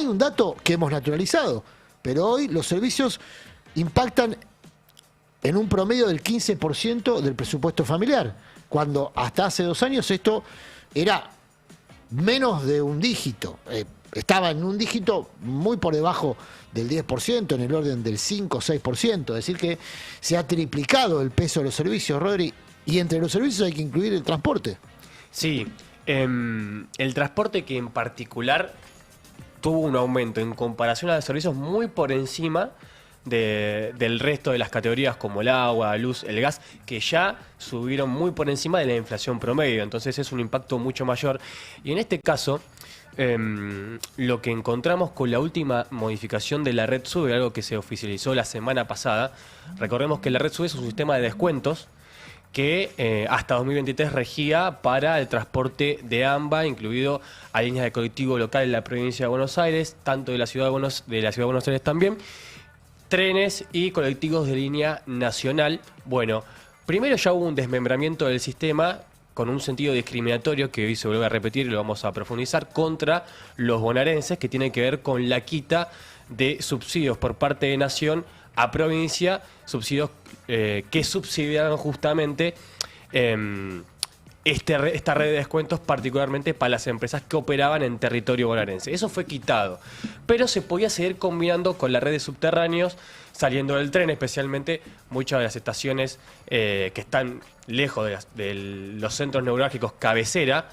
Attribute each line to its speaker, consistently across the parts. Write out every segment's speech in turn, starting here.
Speaker 1: hay un dato que hemos naturalizado, pero hoy los servicios impactan en un promedio del 15% del presupuesto familiar, cuando hasta hace 2 años esto era menos de un dígito. Estaba en un dígito muy por debajo del 10%, en el orden del 5 o 6%. Es decir que se ha triplicado el peso de los servicios, Rodri, y entre los servicios hay que incluir el transporte.
Speaker 2: Sí, el transporte que en particular tuvo un aumento en comparación a los servicios muy por encima del resto de las categorías como el agua, la luz, el gas, que ya subieron muy por encima de la inflación promedio. Entonces es un impacto mucho mayor. Y en este caso, lo que encontramos con la última modificación de la Red SUBE, algo que se oficializó la semana pasada, recordemos que la Red SUBE es un sistema de descuentos que hasta 2023 regía para el transporte de AMBA, incluido a líneas de colectivo local en la provincia de Buenos Aires, tanto de la ciudad de Buenos Aires también, trenes y colectivos de línea nacional. Bueno, primero ya hubo un desmembramiento del sistema con un sentido discriminatorio que hoy se vuelve a repetir y lo vamos a profundizar contra los bonaerenses, que tiene que ver con la quita de subsidios por parte de Nación a provincia, subsidios que subsidiaban justamente esta red de descuentos, particularmente para las empresas que operaban en territorio bonaerense. Eso fue quitado, pero se podía seguir combinando con la red de subterráneos, saliendo del tren, especialmente muchas de las estaciones que están lejos de los centros neurálgicos cabecera,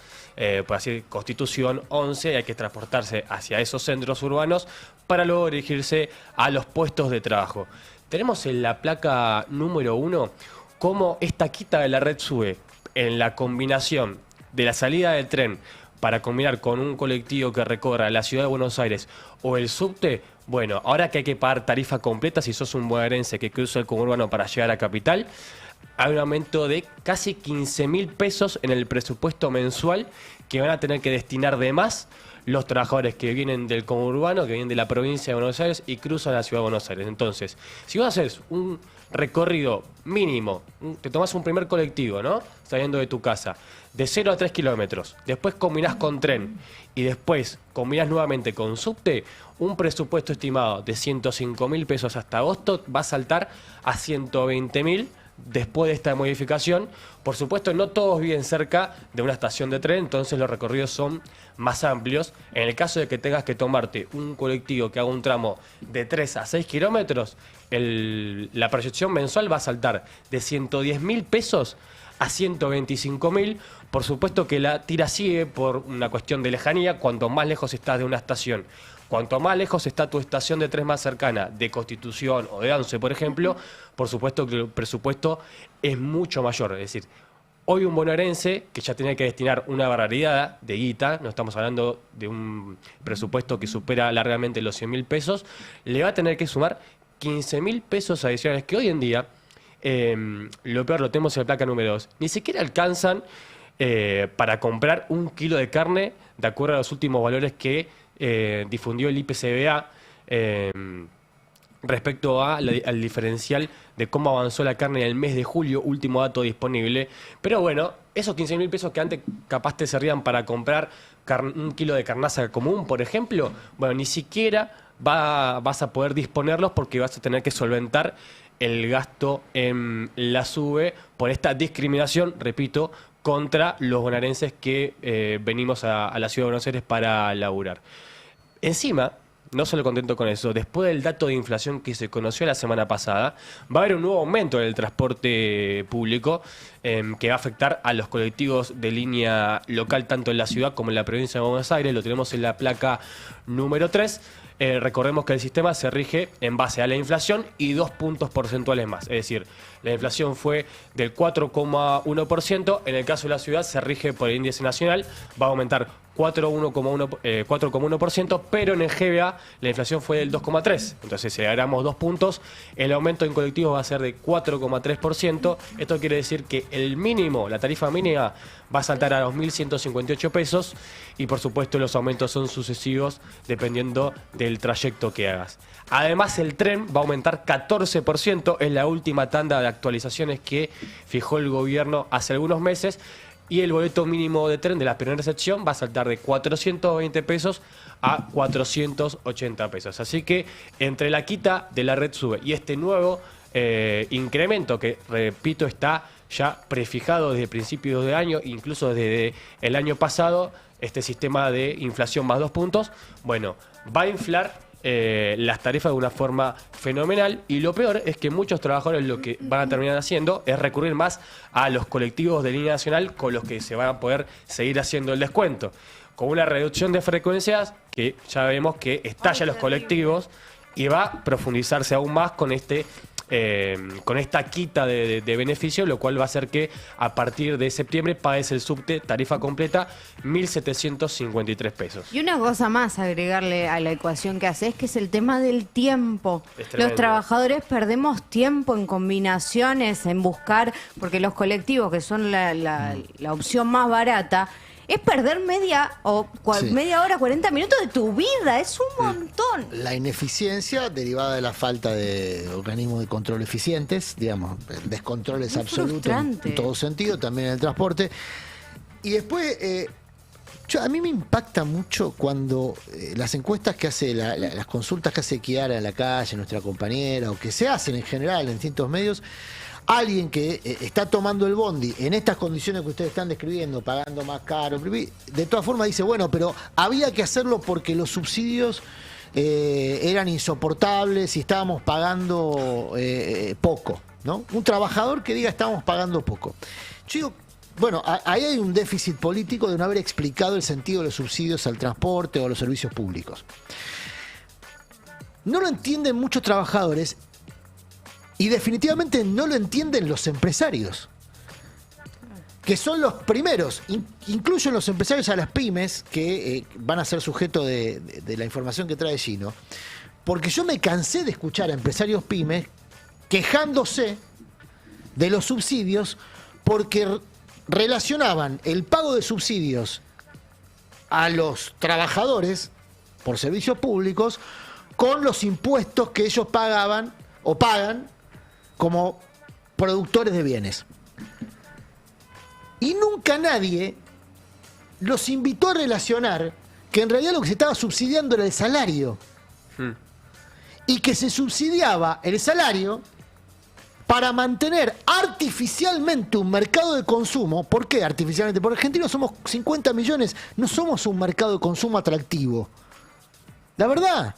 Speaker 2: por así Constitución 11, hay que transportarse hacia esos centros urbanos para luego dirigirse a los puestos de trabajo. Tenemos en la placa número 1 cómo esta quita de la Red SUBE en la combinación de la salida del tren para combinar con un colectivo que recorra la ciudad de Buenos Aires o el subte. Bueno, ahora que hay que pagar tarifa completa si sos un bonaerense que cruza el conurbano para llegar a Capital, hay un aumento de casi 15.000 pesos en el presupuesto mensual que van a tener que destinar de más los trabajadores que vienen del conurbano, que vienen de la provincia de Buenos Aires y cruzan la ciudad de Buenos Aires. Entonces, si vos haces un recorrido mínimo, te tomás un primer colectivo, ¿no? Saliendo de tu casa, de 0 a 3 kilómetros, después combinás con tren y después combinás nuevamente con subte, un presupuesto estimado de 105.000 pesos hasta agosto va a saltar a 120.000 después de esta modificación. Por supuesto, no todos viven cerca de una estación de tren, entonces los recorridos son más amplios. En el caso de que tengas que tomarte un colectivo que haga un tramo de 3 a 6 kilómetros, la proyección mensual va a saltar de 110.000 pesos a 125.000. Por supuesto que la tira sigue por una cuestión de lejanía. Cuanto más lejos estás de una estación, cuanto más lejos está tu estación de tren más cercana, de Constitución o de Once, por ejemplo, por supuesto que el presupuesto es mucho mayor. Es decir, hoy un bonaerense que ya tiene que destinar una barbaridad de guita, no estamos hablando de un presupuesto que supera largamente los 100.000 pesos, le va a tener que sumar 15.000 pesos adicionales que hoy en día, lo peor lo tenemos en la placa número 2, ni siquiera alcanzan para comprar 1 kilo de carne, de acuerdo a los últimos valores que difundió el IPCBA respecto al diferencial de cómo avanzó la carne en el mes de julio, último dato disponible. Pero bueno, esos 15.000 pesos que antes capaz te servían para comprar 1 kilo de carnaza común, por ejemplo, bueno, ni siquiera vas a poder disponerlos porque vas a tener que solventar el gasto en la SUBE por esta discriminación, repito, contra los bonaerenses que venimos a la ciudad de Buenos Aires para laburar. Encima, no solo contento con eso, después del dato de inflación que se conoció la semana pasada, va a haber un nuevo aumento del transporte público que va a afectar a los colectivos de línea local, tanto en la ciudad como en la provincia de Buenos Aires. Lo tenemos en la placa número 3. Recordemos que el sistema se rige en base a la inflación y 2 puntos porcentuales más. Es decir, la inflación fue del 4,1%. En el caso de la ciudad se rige por el índice nacional. Va a aumentar 4,1%, pero en el GBA la inflación fue del 2,3%. Entonces, si agregamos 2 puntos, el aumento en colectivos va a ser de 4,3%. Esto quiere decir que el mínimo, la tarifa mínima, va a saltar a los 1.158 pesos y, por supuesto, los aumentos son sucesivos dependiendo del trayecto que hagas. Además, el tren va a aumentar 14%. Es la última tanda de actualizaciones que fijó el gobierno hace algunos meses. Y el boleto mínimo de tren de la primera sección va a saltar de 420 pesos a 480 pesos. Así que entre la quita de la red SUBE y este nuevo incremento que, repito, está ya prefijado desde principios de año, incluso desde el año pasado, este sistema de inflación más 2 puntos, bueno, va a inflar las tarifas de una forma fenomenal, y lo peor es que muchos trabajadores lo que van a terminar haciendo es recurrir más a los colectivos de línea nacional con los que se van a poder seguir haciendo el descuento, con una reducción de frecuencias que ya vemos que estalla los colectivos y va a profundizarse aún más con con esta quita de beneficio, lo cual va a hacer que a partir de septiembre pagues el subte tarifa completa 1.753 pesos.
Speaker 3: Y una cosa más agregarle a la ecuación que haces, que es el tema del tiempo. Los trabajadores perdemos tiempo en combinaciones, en buscar, porque los colectivos, que son la opción más barata, es perder media hora, 40 minutos de tu vida. Es un montón.
Speaker 1: La ineficiencia derivada de la falta de organismos de control eficientes, digamos, el descontrol es absoluto en todo sentido, también en el transporte. Y después, a mí me impacta mucho cuando las encuestas que hace, las consultas que hace Kiara en la calle, nuestra compañera, o que se hacen en general en distintos medios, alguien que está tomando el bondi en estas condiciones que ustedes están describiendo, pagando más caro, de todas formas dice, bueno, pero había que hacerlo porque los subsidios eran insoportables y estábamos pagando poco, ¿no? Un trabajador que diga estábamos pagando poco. Yo digo, bueno, ahí hay un déficit político de no haber explicado el sentido de los subsidios al transporte o a los servicios públicos. No lo entienden muchos trabajadores. Y definitivamente no lo entienden los empresarios, que son los primeros, incluyen los empresarios a las pymes, que van a ser sujeto de la información que trae Gino, porque yo me cansé de escuchar a empresarios pymes quejándose de los subsidios porque relacionaban el pago de subsidios a los trabajadores por servicios públicos con los impuestos que ellos pagaban o pagan como productores de bienes. Y nunca nadie los invitó a relacionar que en realidad lo que se estaba subsidiando era el salario. Y que se subsidiaba el salario para mantener artificialmente un mercado de consumo. ¿Por qué artificialmente? Porque argentinos somos 50 millones, no somos un mercado de consumo atractivo. La verdad.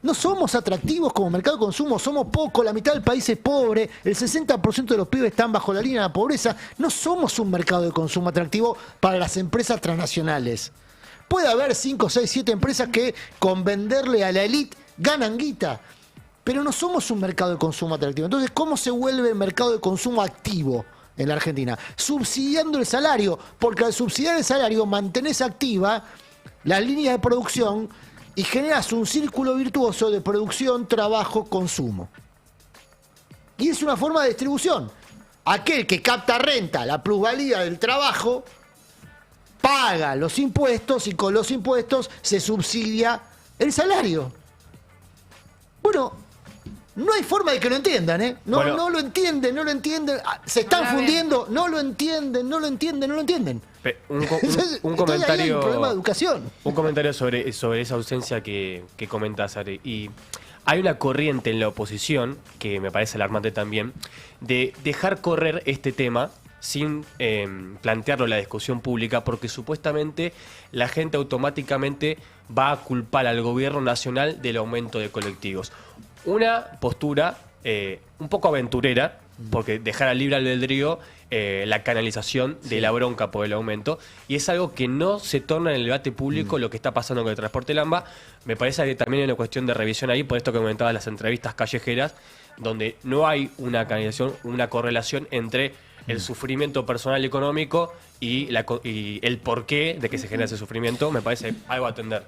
Speaker 1: No somos atractivos como mercado de consumo, somos pocos, la mitad del país es pobre, el 60% de los pibes están bajo la línea de la pobreza. No somos un mercado de consumo atractivo para las empresas transnacionales. Puede haber 5, 6, 7 empresas que con venderle a la élite ganan guita, pero no somos un mercado de consumo atractivo. Entonces, ¿cómo se vuelve mercado de consumo activo en la Argentina? Subsidiando el salario, porque al subsidiar el salario mantenés activa las líneas de producción y generas un círculo virtuoso de producción, trabajo, consumo. Y es una forma de distribución. Aquel que capta renta, la plusvalía del trabajo, paga los impuestos y con los impuestos se subsidia el salario. Bueno, no hay forma de que lo entiendan, ¿eh? No lo entienden. Se están fundiendo, no lo entienden.
Speaker 2: Un comentario.
Speaker 1: Hay un problema de educación.
Speaker 2: Un comentario sobre esa ausencia que comentás, Ari. Y hay una corriente en la oposición, que me parece alarmante también, de dejar correr este tema sin plantearlo en la discusión pública, porque supuestamente la gente automáticamente va a culpar al gobierno nacional del aumento de colectivos. Una postura un poco aventurera, porque dejar al libre albedrío la canalización de la bronca por el aumento, y es algo que no se torna en el debate público lo que está pasando con el transporte Lamba. Me parece que también hay una cuestión de revisión ahí, por esto que comentabas las entrevistas callejeras, donde no hay una canalización, una correlación entre el sufrimiento personal y económico y el porqué de que se genera ese sufrimiento. Me parece algo a atender.